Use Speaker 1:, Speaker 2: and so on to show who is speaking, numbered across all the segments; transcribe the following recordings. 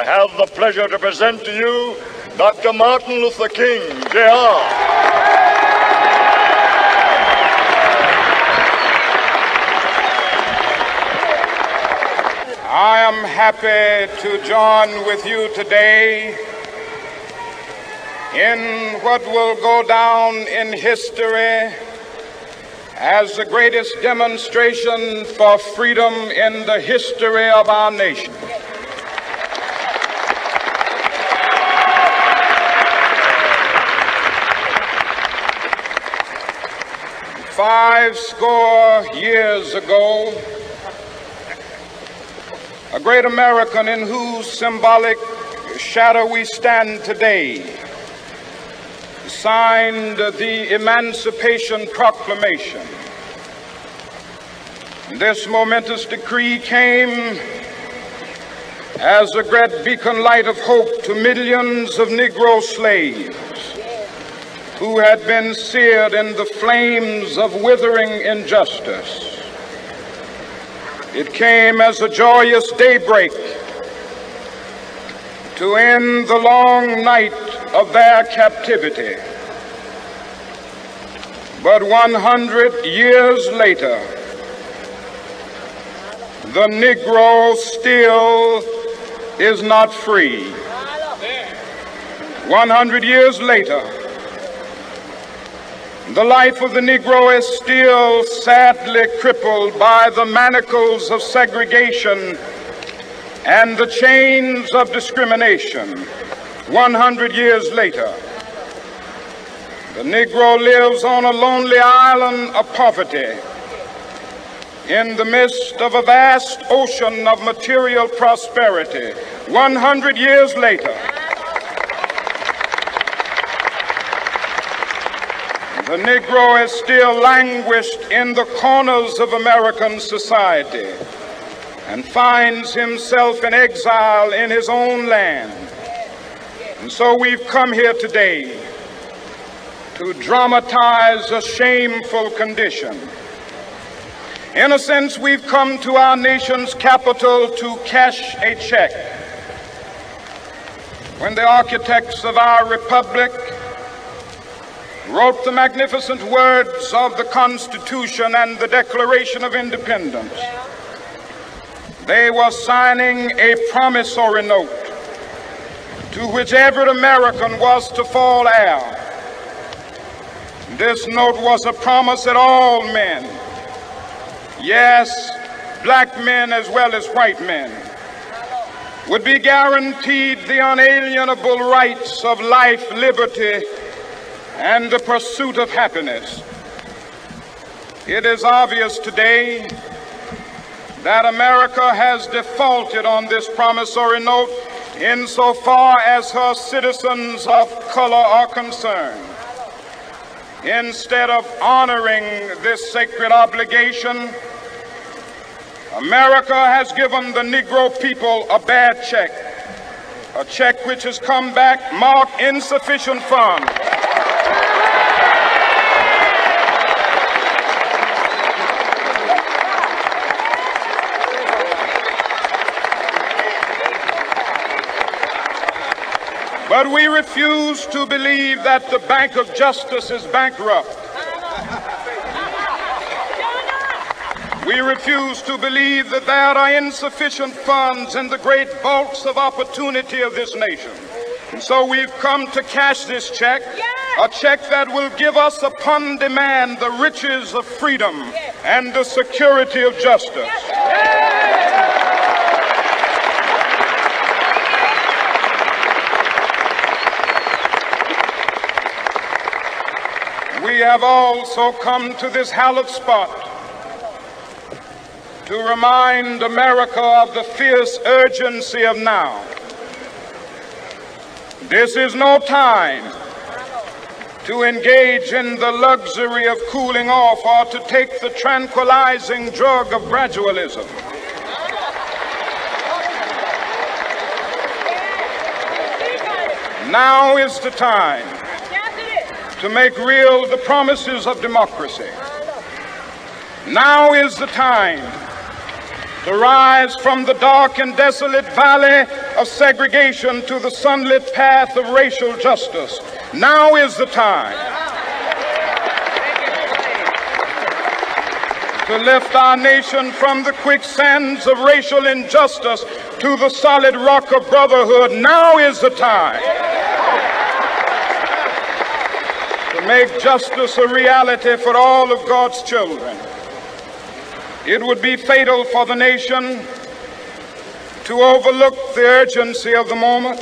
Speaker 1: I have the pleasure to present to you Dr. Martin Luther King, Jr.
Speaker 2: I am happy to join with you today in what will go down in history as the greatest demonstration for freedom in the history of our nation. Five score years ago, a great American in whose symbolic shadow we stand today signed the Emancipation Proclamation. This momentous decree came as a great beacon light of hope to millions of Negro slaves who had been seared in the flames of withering injustice. It came as a joyous daybreak to end the long night of their captivity. But 100 years later, the Negro still is not free. 100 years later, the life of the Negro is still sadly crippled by the manacles of segregation and the chains of discrimination. 100 years later, the Negro lives on a lonely island of poverty in the midst of a vast ocean of material prosperity. 100 years later, the Negro is still languished in the corners of American society and finds himself in exile in his own land. And so we've come here today to dramatize a shameful condition. In a sense, we've come to our nation's capital to cash a check. When the architects of our republic wrote the magnificent words of the Constitution and the Declaration of Independence, they were signing a promissory note to which every American was to fall heir. This note was a promise that all men, yes, black men as well as white men, would be guaranteed the unalienable rights of life, liberty, and the pursuit of happiness. It is obvious today that America has defaulted on this promissory note insofar as her citizens of color are concerned. Instead of honoring this sacred obligation, America has given the Negro people a bad check, a check which has come back marked insufficient funds. But we refuse to believe that the Bank of Justice is bankrupt. We refuse to believe that there are insufficient funds in the great vaults of opportunity of this nation. And so we've come to cash this check, a check that will give us upon demand the riches of freedom and the security of justice. We have also come to this hallowed spot to remind America of the fierce urgency of now. This is no time to engage in the luxury of cooling off or to take the tranquilizing drug of gradualism. Now is the time to make real the promises of democracy. Now is the time to rise from the dark and desolate valley of segregation to the sunlit path of racial justice. Now is the time to lift our nation from the quicksands of racial injustice to the solid rock of brotherhood. Now is the time to make justice a reality for all of God's children. It would be fatal for the nation to overlook the urgency of the moment.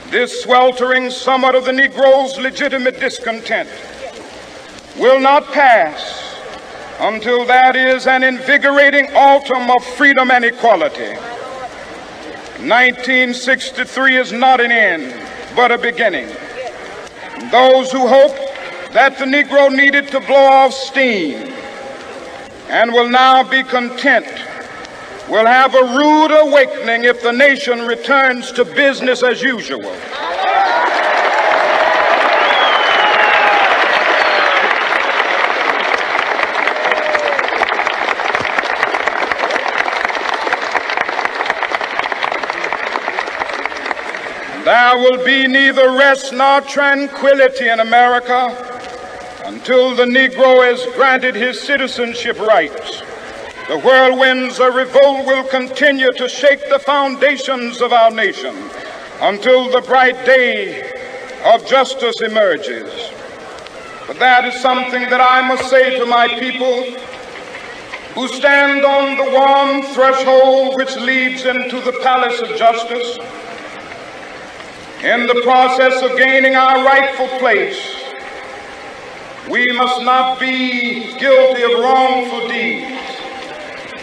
Speaker 2: This sweltering summit of the Negro's legitimate discontent will not pass until that is an invigorating autumn of freedom and equality. 1963 is not an end, but a beginning. Those who hope that the Negro needed to blow off steam and will now be content will have a rude awakening if the nation returns to business as usual. There will be neither rest nor tranquility in America until the Negro is granted his citizenship rights. The whirlwinds of revolt will continue to shake the foundations of our nation until the bright day of justice emerges. But that is something that I must say to my people who stand on the warm threshold which leads into the palace of justice. In the process of gaining our rightful place, we must not be guilty of wrongful deeds.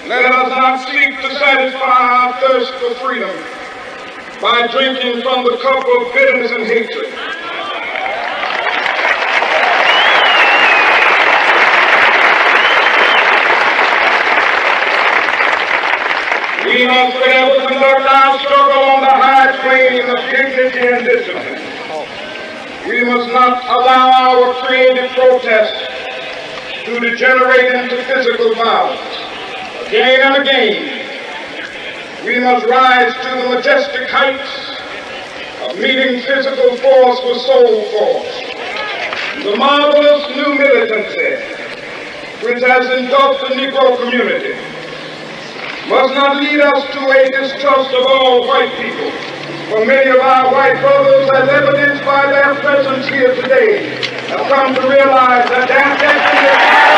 Speaker 2: Let us not seek to satisfy our thirst for freedom by drinking from the cup of bitterness and hatred. We must forever conduct our struggle on the high plane of dignity and discipline. We must not allow our creative protests to degenerate into physical violence. Again and again, we must rise to the majestic heights of meeting physical force with soul force. The marvelous new militancy which has engulfed the Negro community must not lead us to a distrust of all white people. For many of our white brothers, as evidenced by their presence here today, have come to realize that their destiny is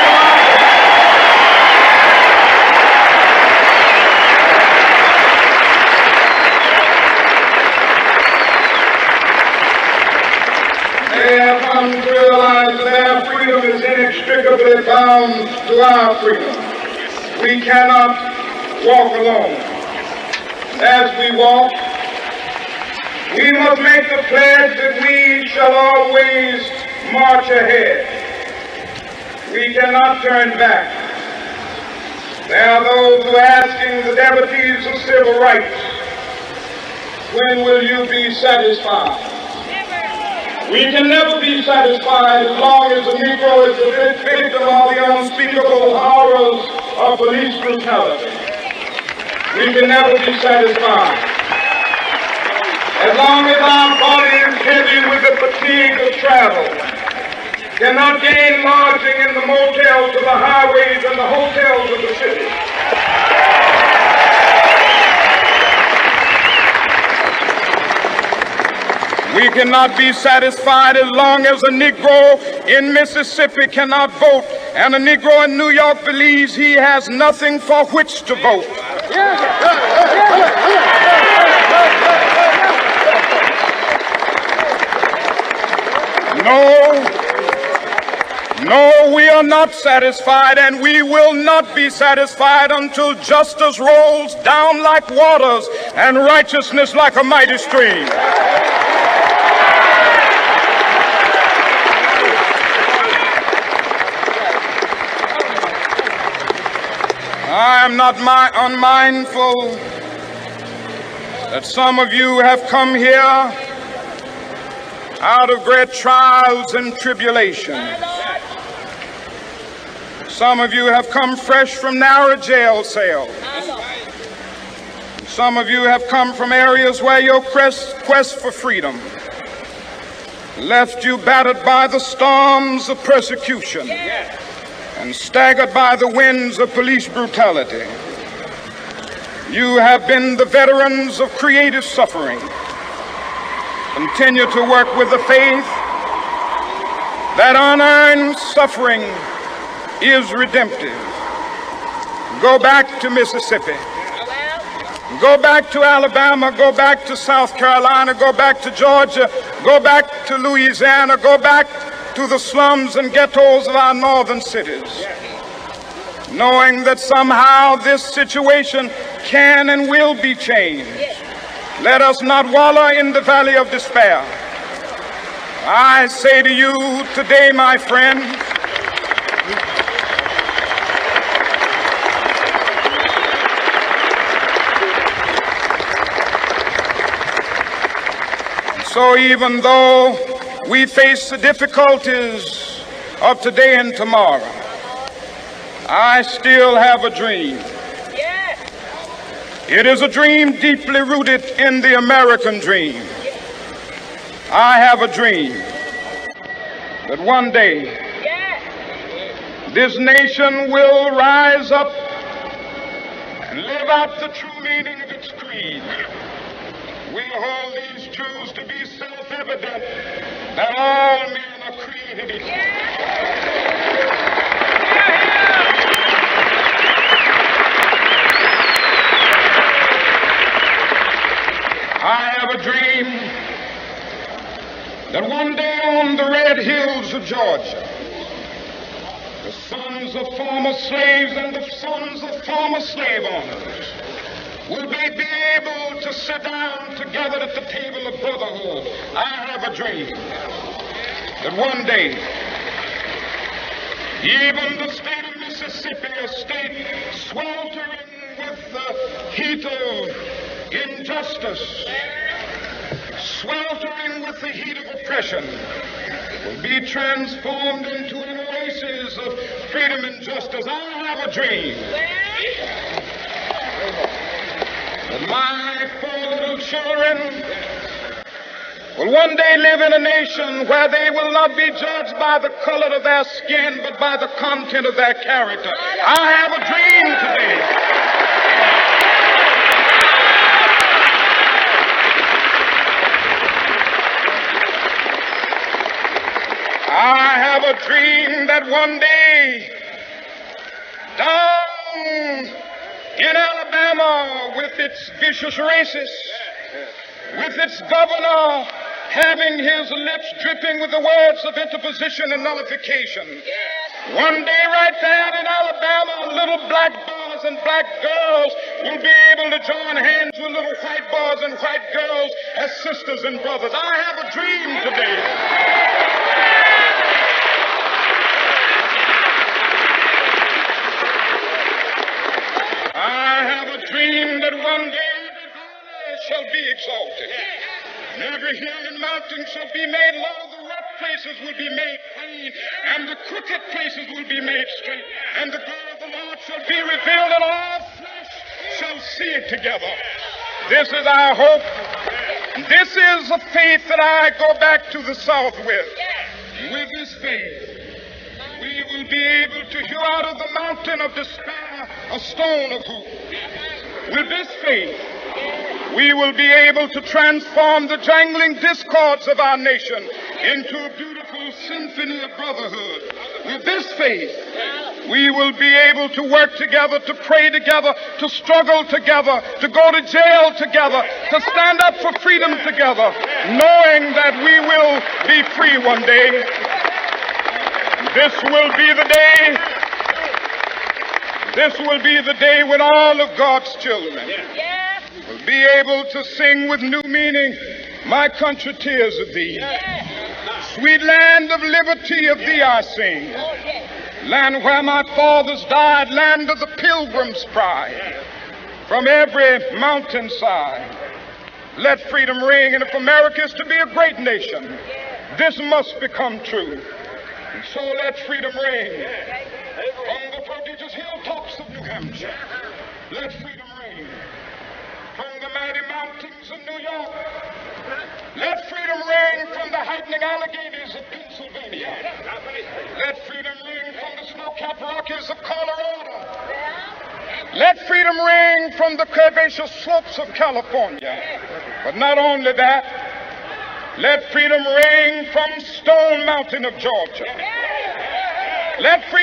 Speaker 2: They have come to realize that their freedom is inextricably bound to our freedom. We cannot walk alone. As we walk, we must make the pledge that we shall always march ahead. We cannot turn back. There are those who are asking the devotees of civil rights, when will you be satisfied? We can never be satisfied as long as the Negro is the victim of the unspeakable horrors of police brutality. We can never be satisfied as long as our body is heavy with the fatigue of travel, cannot gain lodging in the motels of the highways and the hotels of the city. We cannot be satisfied as long as a Negro in Mississippi cannot vote and a Negro in New York believes he has nothing for which to vote. No, we are not satisfied, and we will not be satisfied until justice rolls down like waters and righteousness like a mighty stream. I am not unmindful that some of you have come here out of great trials and tribulations. Some of you have come fresh from narrow jail cells. Some of you have come from areas where your quest for freedom left you battered by the storms of persecution and staggered by the winds of police brutality. You have been the veterans of creative suffering. Continue to work with the faith that unearned suffering is redemptive. Go back to Mississippi. Go back to Alabama. Go back to South Carolina. Go back to Georgia. Go back to Louisiana. Go back to the slums and ghettos of our northern cities, knowing that somehow this situation can and will be changed. Let us not wallow in the valley of despair. I say to you today, my friends, so even though we face the difficulties of today and tomorrow, I still have a dream. It is a dream deeply rooted in the American dream. I have a dream that one day this nation will rise up and live out the true meaning of its creed. We hold these truths to be self-evident, that all men are created equal. I have a dream that one day on the red hills of Georgia, the sons of former slaves and the sons of former slave owners will be able to sit down together at the table of brotherhood. I have a dream that one day, even the state of Mississippi, a state sweltering with the heat of injustice, sweltering with the heat of oppression, will be transformed into an oasis of freedom and justice. I have a dream that my 4 little children will one day live in a nation where they will not be judged by the color of their skin, but by the content of their character. I have a dream today that one day, down in Alabama, with its vicious racists, with its governor having his lips dripping with the words of interposition and nullification, one day right there in Alabama, little black boys and black girls will be able to join hands with little white boys and white girls as sisters and brothers. I have a dream today. I have a dream that one day the valley shall be exalted, and every hill and mountain shall be made low, the rough places will be made plain, and the crooked places will be made straight, and the glory of the Lord shall be revealed, and all flesh shall see it together. This is our hope. This is a faith that I go back to the South with. With this faith, we will be able to hew out of the mountain of despair a stone of hope. With this faith, we will be able to transform the jangling discords of our nation into a beautiful symphony of brotherhood. With this faith, we will be able to work together, to pray together, to struggle together, to go to jail together, to stand up for freedom together, knowing that we will be free one day. This will be the day. This will be the day when all of God's children will be able to sing with new meaning, "My country, tears of thee. Sweet land of liberty, of thee I sing. Land where my fathers died, land of the pilgrim's pride. From every mountainside, let freedom ring. And if America is to be a great nation, this must become true. And so let freedom ring on the prodigious hilltops of New Hampshire. Let freedom ring from New York. Let freedom ring from the heightening Alleghenies of Pennsylvania. Let freedom ring from the snow-capped Rockies of Colorado. Let freedom ring from the curvaceous slopes of California. But not only that, let freedom ring from Stone Mountain of Georgia. Let freedom